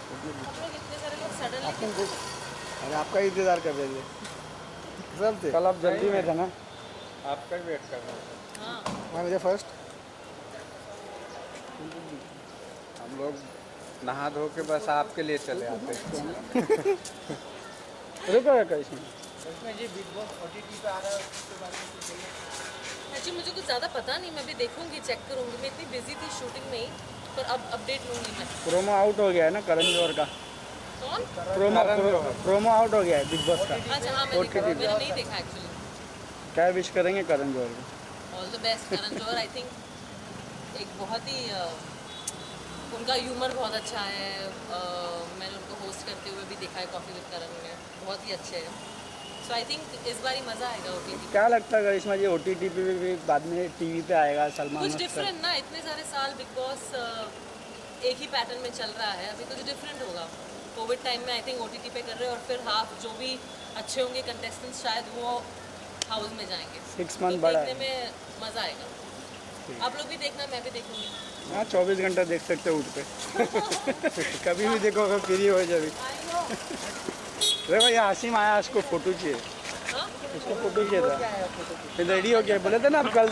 हम लोग इतने सारे लोग सडनली अरे आपका ही इंतज़ार कर रहे थे सब थे। कल आप जल्दी में थे ना। आपका ही वेट कर रहे थे। हाँ हाँ मुझे फर्स्ट। हम लोग नहा धो के बस आपके लिए चले आते। रुको कैसे एक्चुअली मुझे कुछ ज़्यादा पता नहीं, मैं भी देखूंगी, चेक करूंगी। मैं इतनी बिजी थी शूटिंग में ही, पर अब अपडेट लूंगी मैं। प्रोमो आउट हो गया है ना करण जौहर का। कौन? प्रोमो आउट हो गया है बिग बॉस का। अच्छा हाँ, मैं देखा, मैंने नहीं देखा एक्चुअली। क्या विश करेंगे करण जौहर को? All the best Karan Johar. I think एक बहुत ही उनका ह्यूमर बहुत अच्छा है। मैंने उनको होस्ट करते हुए भी देखा है कॉफ़ी विद करण में, बहुत ही अच्छे हैं। सो आई थिंक इस बार ही मज़ा आएगा OTT। क्या लगता है करिश्मा जी OTT पे भी बाद में टीवी पे आएगा सलमान कुछ अख्तर? डिफरेंट ना, इतने सारे साल बिग बॉस एक ही पैटर्न में चल रहा है, अभी कुछ डिफरेंट होगा। कोविड टाइम में आई थिंक OTT पे कर रहे हैं, और फिर हाफ जो भी अच्छे होंगे कंटेस्टेंट्स शायद वो हाउस में जाएंगे। 6 मंथ तो बड़ा देखने है। में मज़ा आएगा। आप लोग भी देखना, मैं भी देखूंगी। हाँ 24 घंटा देख सकते हो उठ पे। कभी भी देखो अगर फ्री हो जब। अरे भाई आसिम आया, उसको फोटो चाहिए। हाँ उसको फोटो चाहिए था। फिर रेडी हो गया, बोले थे ना आप कल